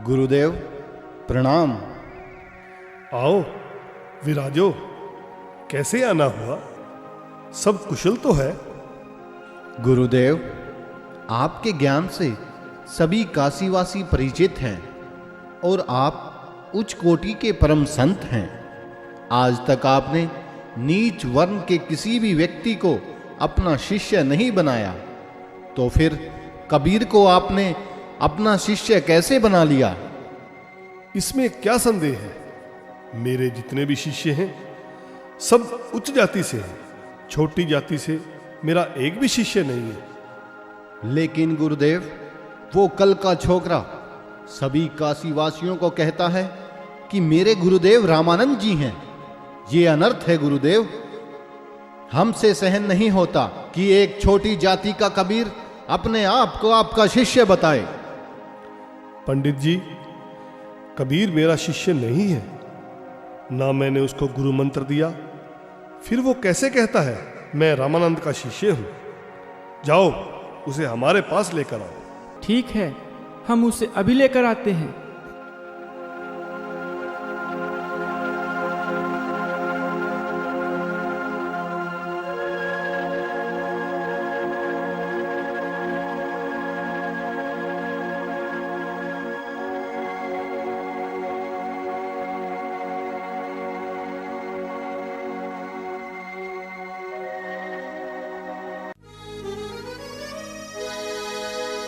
गुरुदेव प्रणाम। आओ विराजो। कैसे आना हुआ? सब कुशल तो है? गुरुदेव, आपके ज्ञान से सभी काशीवासी परिचित हैं और आप उच्च कोटि के परम संत हैं। आज तक आपने नीच वर्ण के किसी भी व्यक्ति को अपना शिष्य नहीं बनाया, तो फिर कबीर को आपने अपना शिष्य कैसे बना लिया? इसमें क्या संदेह है? मेरे जितने भी शिष्य हैं सब उच्च जाति से हैं। छोटी जाति से मेरा एक भी शिष्य नहीं है। लेकिन गुरुदेव, वो कल का छोकरा सभी काशीवासियों को कहता है कि मेरे गुरुदेव रामानंद जी हैं। ये अनर्थ है गुरुदेव। हमसे सहन नहीं होता कि एक छोटी जाति का कबीर अपने आप को आपका शिष्य बताए। पंडित जी, कबीर मेरा शिष्य नहीं है, ना मैंने उसको गुरु मंत्र दिया। फिर वो कैसे कहता है मैं रामानंद का शिष्य हूं? जाओ उसे हमारे पास लेकर आओ। ठीक है, हम उसे अभी लेकर आते हैं।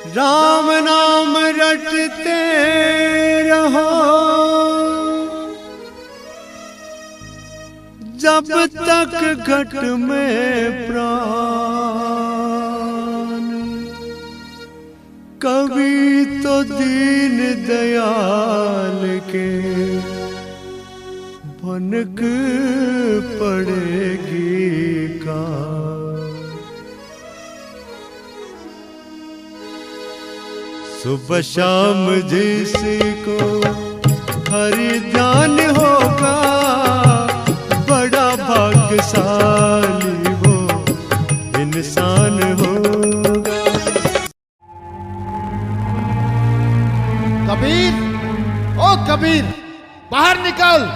राम नाम रटते रहो जब तक घट में प्राण। कभी तो दीन दयाल के भनक पड़ेगी का। सुबह शाम जिसको हरि ध्यान होगा बड़ा भाग्यशाली वो इंसान होगा। कबीर, ओ कबीर, बाहर निकल।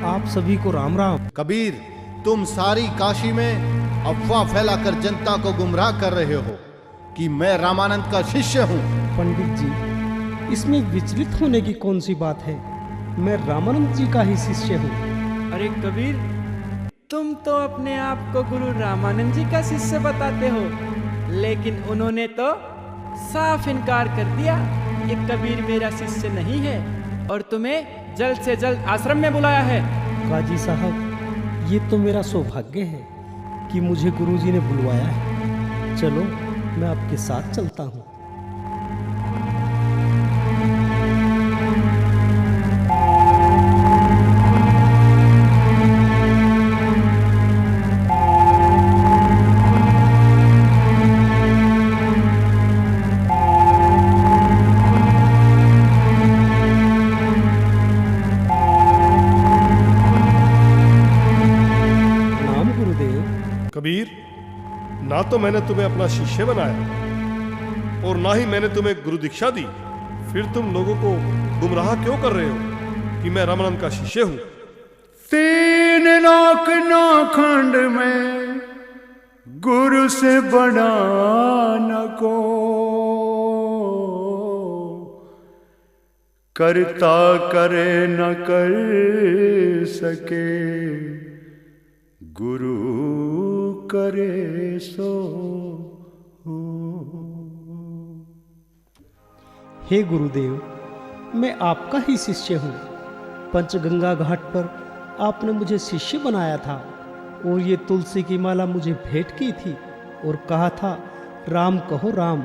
आप सभी को राम राम। कबीर, तुम सारी काशी में अफवाह फैलाकर जनता को गुमराह कर रहे हो कि मैं रामानंद का शिष्य हूं। पंडित जी, इसमें विचलित होने की कौन सी बात है? मैं रामानंद जी का ही शिष्य हूँ। अरे कबीर, तुम तो अपने आप को गुरु रामानंद जी का शिष्य बताते हो, लेकिन उन्होंने तो साफ इनकार कर दिया। ये कबीर मेरा शिष्य नहीं है और तुम्हें जल्द से जल्द आश्रम में बुलाया है। काजी साहब, ये तो मेरा सौभाग्य है कि मुझे गुरुजी ने बुलवाया है। चलो मैं आपके साथ चलता हूँ। प्रणाम गुरुदेव। कबीर, ना तो मैंने तुम्हें अपना शिष्य बनाया और ना ही मैंने तुम्हें गुरु दीक्षा दी। फिर तुम लोगों को गुमराह क्यों कर रहे हो कि मैं रामानंद का शिष्य हूं? तीन लोक नौ खंड में गुरु से बड़ा न को। करता करे न कर सके गुरु करे सो हो। हे गुरुदेव, मैं आपका ही शिष्य हूँ। पंचगंगा घाट पर आपने मुझे शिष्य बनाया था और ये तुलसी की माला मुझे भेंट की थी और कहा था राम कहो राम।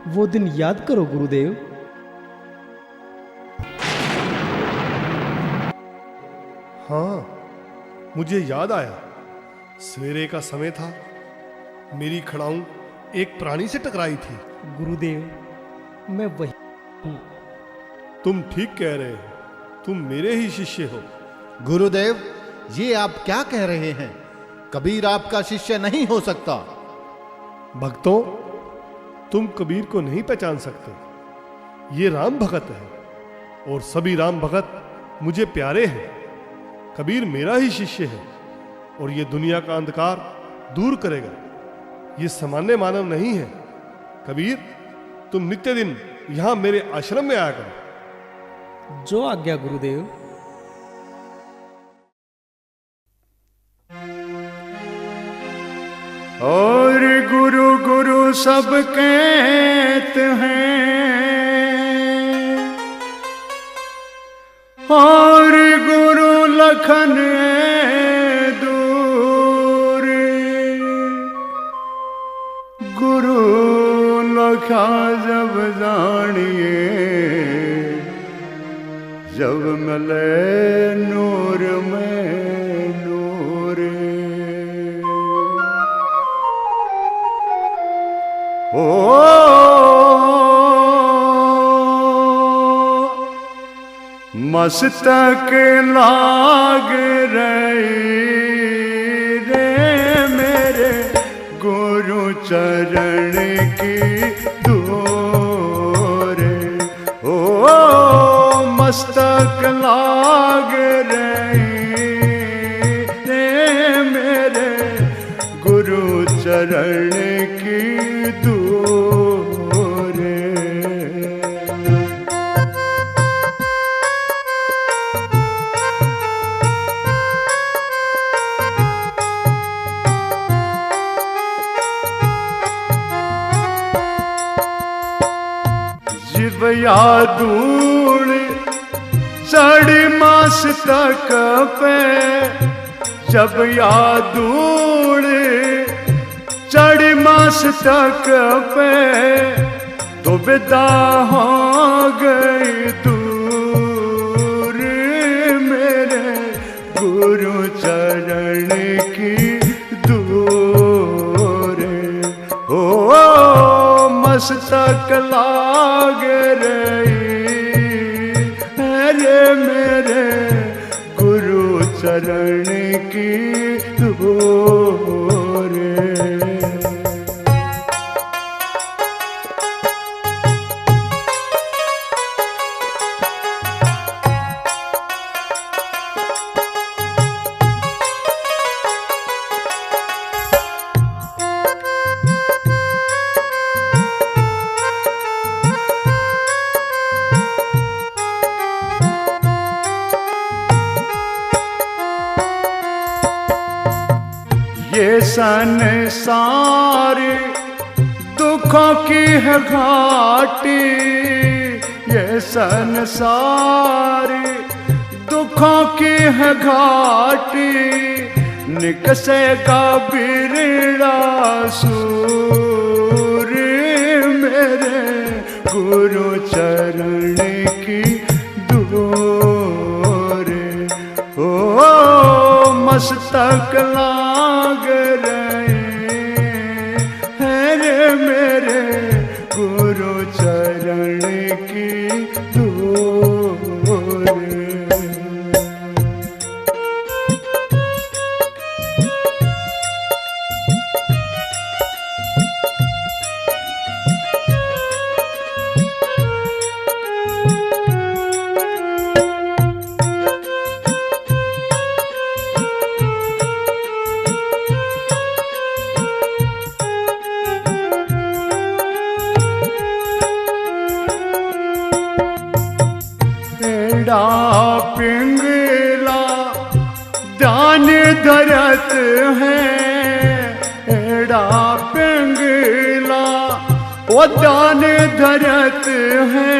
वो दिन याद करो गुरुदेव। हाँ, मुझे याद आया। सवेरे का समय था, मेरी खड़ाऊं एक प्राणी से टकराई थी। गुरुदेव, मैं वही हूँ। तुम ठीक कह रहे हो, तुम मेरे ही शिष्य हो। गुरुदेव, ये आप क्या कह रहे हैं? कबीर आपका शिष्य नहीं हो सकता। भक्तों, तुम कबीर को नहीं पहचान सकते। ये राम भगत है और सभी राम भगत मुझे प्यारे हैं। कबीर मेरा ही शिष्य है और ये दुनिया का अंधकार दूर करेगा। ये सामान्य मानव नहीं है। कबीर, तुम नित्य दिन यहां मेरे आश्रम में आया करो। जो आज्ञा गुरुदेव। और गुरु गुरु सब कहते हैं, और गुरु लखन दूर, गुरु लखा जब जानिए, जब मिले नूर में नूर। ओ मस्तक लाग रही रे मेरे गुरु चरण की दूर। ओ मस्तक लाग रही रे मेरे गुरु चरण की दूर। जीवया धूल चढ़ी मस्तक पे, जब या धूल चढ़ी मस्तक पे, तो विदा हो गई दूर मेरे गुरु चरण की दूर। ओ मस्तक लाग रही अरे मेरे गुरु चरण की दूर। ये संसार दुखों की है घाटी, ये संसार दुखों की है घाटी, निकसेगा बिरड़ा सूर मेरे गुरु चरण की दूर। ओ मस्तक लाग रहे हैं रे मेरे गुरु चरण की दूर। पिंगला ध्यान धरत है, एड़ा पिंगला वो ध्यान धरत है,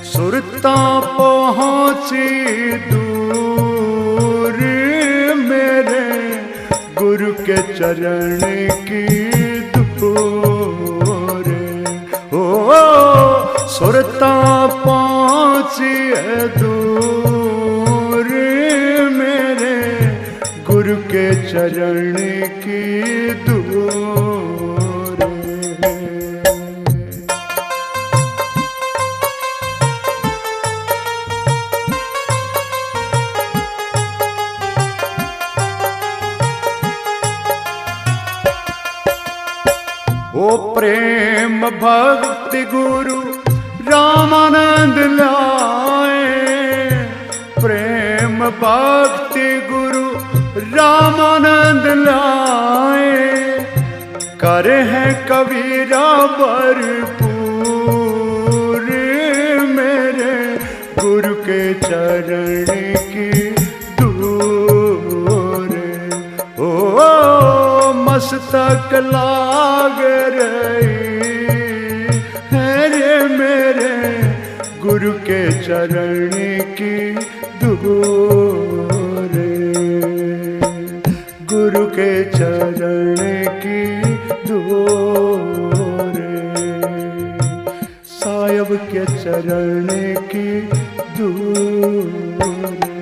सुरता पहुँची दूर मेरे गुरु के चरण की दूर। ओ सुरता पहुँची दूर मेरे गुरु के चरण की दूर। ओ प्रेम भक्ति गुरु रामानंद लाए, प्रेम भक्ति गुरु रामानंद लाए, करे हैं कबीरा भरपूर, मेरे गुरु के चरण की दूर। ओ मस्तक लाग रही है रे मेरे गुरु के चरण की दूर, गुरु के चरण की दूर, साहब के चरण की दूर।